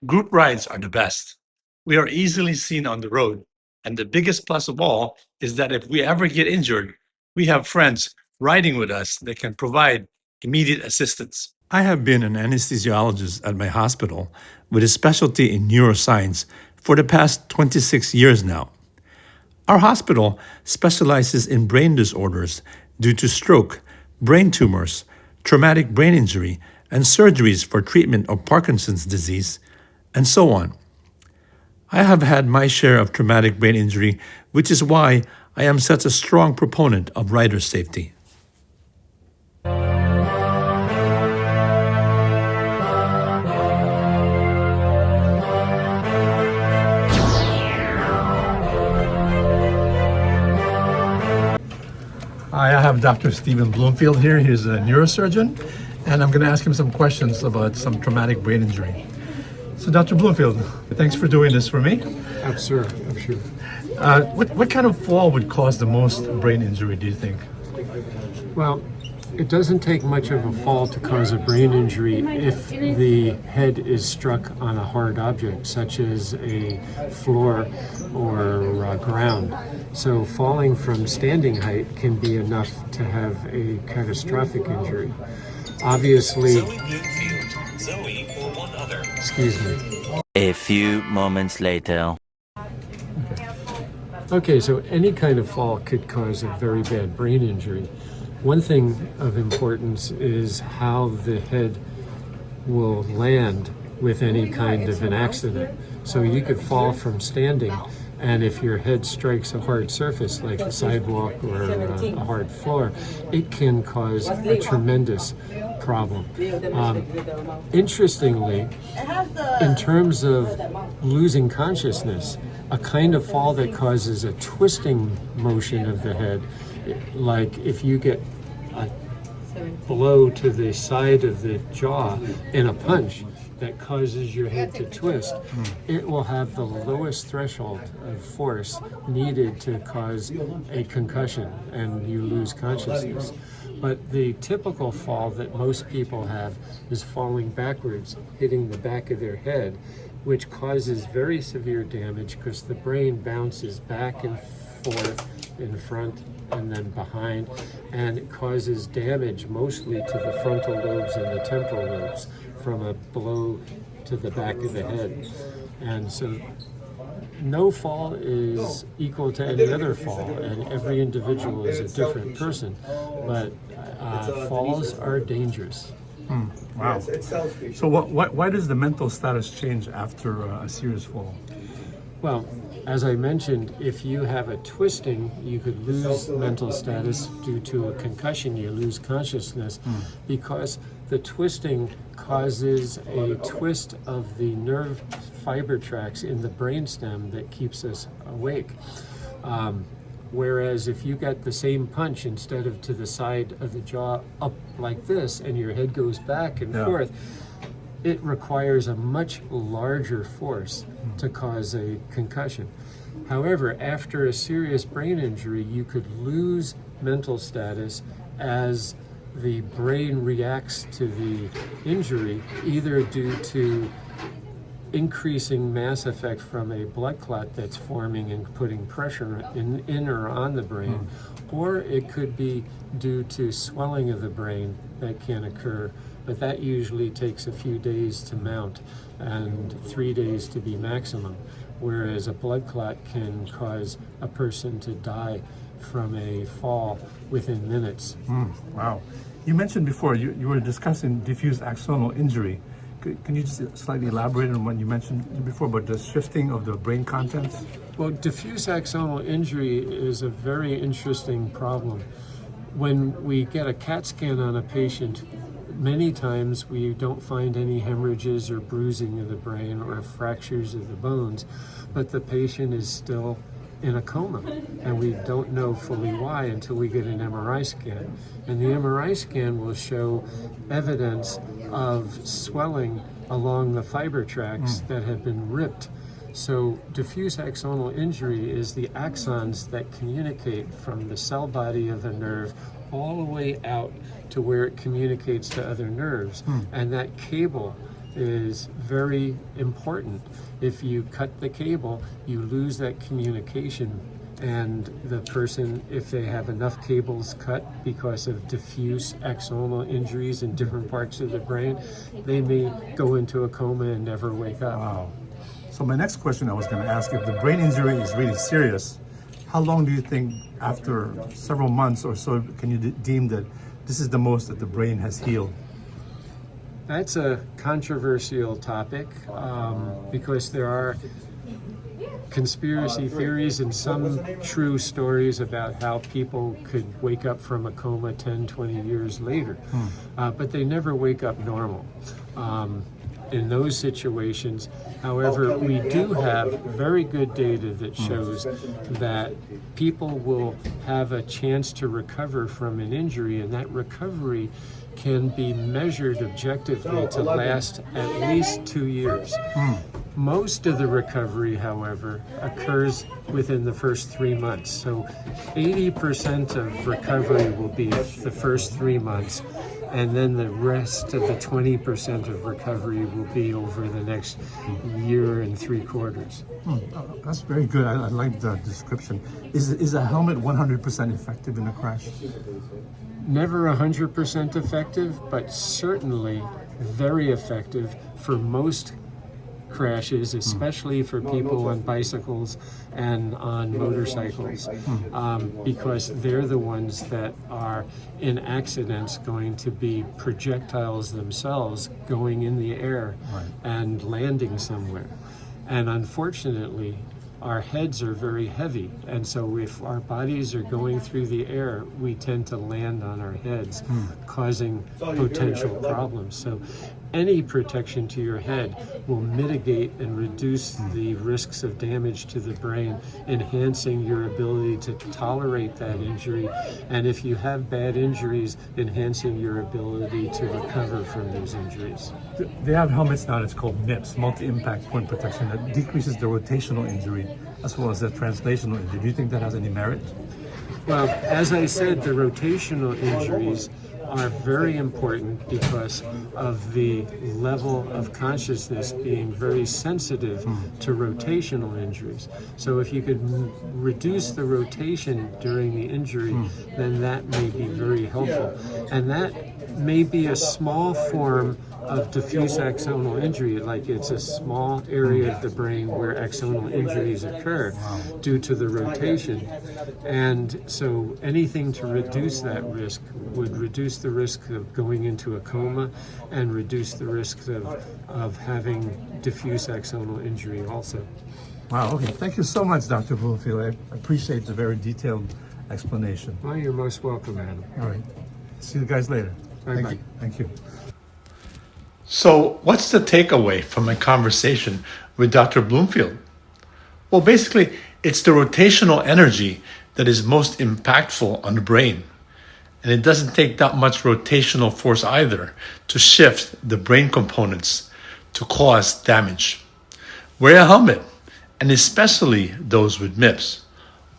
Group rides are the best. We are easily seen on the road, and the biggest plus of all is that if we ever get injured, we have friends riding with us that can provide immediate assistance. I have been an anesthesiologist at my hospital with a specialty in neuroscience for the past 26 years now. Our hospital specializes in brain disorders due to stroke, brain tumors, traumatic brain injury, and surgeries for treatment of Parkinson's disease, and so on. I have had my share of traumatic brain injury, which is why I am such a strong proponent of rider safety. Hi, I have Dr. Stephen Bloomfield here. He's a neurosurgeon, and I'm going to ask him some questions about some traumatic brain injury. So, Dr. Bloomfield, thanks for doing this for me. I'm sure. What kind of fall would cause the most brain injury, do you think? Well, it doesn't take much of a fall to cause a brain injury if the head is struck on a hard object, such as a floor or ground. So falling from standing height can be enough to have a catastrophic injury. Obviously, Zoe or one other. Excuse me. A few moments later. Okay, so any kind of fall could cause a very bad brain injury. One thing of importance is how the head will land with any kind of an accident. So you could fall from standing, and if your head strikes a hard surface like a sidewalk or a hard floor, it can cause a tremendous problem. Interestingly, in terms of losing consciousness, a kind of fall that causes a twisting motion of the head, like if you get a blow to the side of the jaw in a punch that causes your head to twist, it will have the lowest threshold of force needed to cause a concussion and you lose consciousness. But the typical fall that most people have is falling backwards, hitting the back of their head, which causes very severe damage because the brain bounces back and forth in front and then behind, and it causes damage mostly to the frontal lobes and the temporal lobes from a blow to the back of the head. And so no fall is equal to any other fall, and every individual is a different person, but falls are dangerous. Wow. So why does the mental status change after a serious fall? Well, as I mentioned, if you have a twisting, you could lose mental status due to a concussion. You lose consciousness because the twisting causes a twist of the nerve fiber tracts in the brainstem that keeps us awake. Whereas if you get the same punch, instead of to the side of the jaw up like this and your head goes back and forth, it requires a much larger force to cause a concussion. However, after a serious brain injury, you could lose mental status as the brain reacts to the injury, either due to increasing mass effect from a blood clot that's forming and putting pressure in or on the brain, or it could be due to swelling of the brain that can occur, but that usually takes a few days to mount and 3 days to be maximum, whereas a blood clot can cause a person to die from a fall within minutes. Wow. You mentioned before, you were discussing diffuse axonal injury. Can you just slightly elaborate on what you mentioned before about the shifting of the brain contents? Well, diffuse axonal injury is a very interesting problem. When we get a CAT scan on a patient, many times we don't find any hemorrhages or bruising of the brain or fractures of the bones, but the patient is still in a coma, and we don't know fully why until we get an MRI scan. And the MRI scan will show evidence of swelling along the fiber tracts that have been ripped. So diffuse axonal injury is the axons that communicate from the cell body of the nerve all the way out to where it communicates to other nerves. And that cable is very important. If you cut the cable, you lose that communication, and the person, if they have enough cables cut because of diffuse axonal injuries in different parts of the brain, they may go into a coma and never wake up. Wow. So my next question I was going to ask, if the brain injury is really serious, how long do you think, after several months or so, can you deem that this is the most that the brain has healed? That's a controversial topic because there are conspiracy theories and some true stories about how people could wake up from a coma 10, 20 years later, but they never wake up normal. In those situations, however, we do have very good data that shows that people will have a chance to recover from an injury, and that recovery can be measured objectively to last at least 2 years. Most of the recovery, however, occurs within the first 3 months. So 80% of recovery will be the first 3 months, and then the rest of the 20% of recovery will be over the next year and 3/4. That's very good. I like the description. Is a helmet 100% effective in a crash? Never 100% effective, but certainly very effective for most crashes, especially for people on bicycles and on motorcycles, because they're the ones that are in accidents going to be projectiles themselves going in the air and landing somewhere. And unfortunately, our heads are very heavy, and so if our bodies are going through the air, we tend to land on our heads, causing potential problems. So any protection to your head will mitigate and reduce the risks of damage to the brain, enhancing your ability to tolerate that injury, and if you have bad injuries, enhancing your ability to recover from those injuries. They have helmets now that's called MIPS, multi-impact point protection, that decreases the rotational injury as well as the translational injury. Do you think that has any merit? Well, as I said, the rotational injuries are very important because of the level of consciousness being very sensitive to rotational injuries. So if you could reduce the rotation during the injury, then that may be very helpful. And that may be a small form of diffuse axonal injury, like it's a small area of the brain where axonal injuries occur due to the rotation. And so anything to reduce that risk would reduce the risk of going into a coma and reduce the risk of having diffuse axonal injury also. Wow, okay. Thank you so much, Dr. Bloomfield. I appreciate the very detailed explanation. Well, you're most welcome, Adam. All right. See you guys later. Bye-bye. Thank you. So, what's the takeaway from my conversation with Dr. Bloomfield? Well, basically, it's the rotational energy that is most impactful on the brain. And it doesn't take that much rotational force either to shift the brain components to cause damage. Wear a helmet, and especially those with MIPS.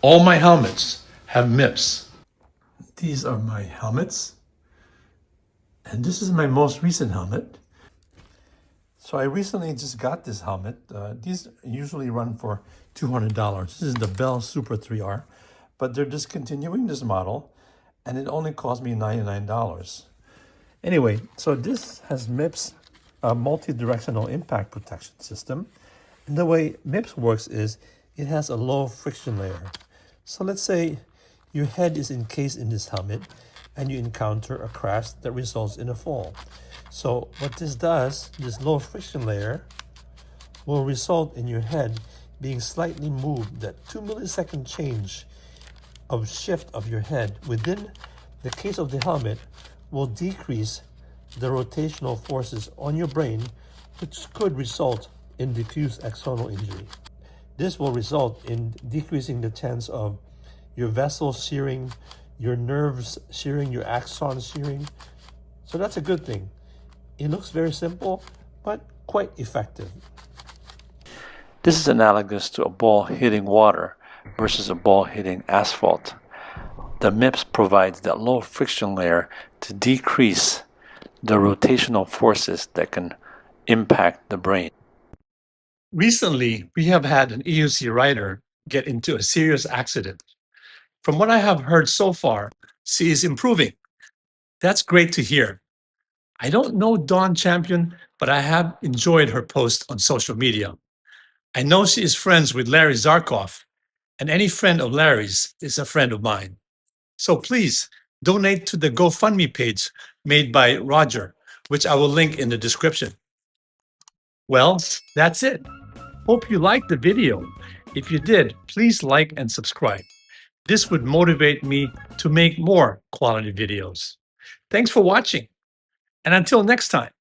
All my helmets have MIPS. These are my helmets. And this is my most recent helmet. So I recently just got this helmet. These usually run for $200. This is the Bell Super 3R, but they're discontinuing this model, and it only cost me $99. Anyway, so this has MIPS, a multi-directional impact protection system. And the way MIPS works is it has a low friction layer. So let's say your head is encased in this helmet and you encounter a crash that results in a fall. So what this does, this low friction layer, will result in your head being slightly moved. That 2 millisecond change of shift of your head within the case of the helmet will decrease the rotational forces on your brain, which could result in diffuse axonal injury. This will result in decreasing the chance of your vessels shearing, your nerves shearing, your axons shearing. So that's a good thing. It looks very simple, but quite effective. This is analogous to a ball hitting water versus a ball hitting asphalt. The MIPS provides that low friction layer to decrease the rotational forces that can impact the brain. Recently, we have had an EUC writer get into a serious accident. From what I have heard so far, she is improving. That's great to hear. I don't know Dawn Champion, but I have enjoyed her post on social media. I know she is friends with Larry Zarkov, and any friend of Larry's is a friend of mine. So please donate to the GoFundMe page made by Roger, which I will link in the description. Well, that's it. Hope you liked the video. If you did, please like and subscribe. This would motivate me to make more quality videos. Thanks for watching. And until next time.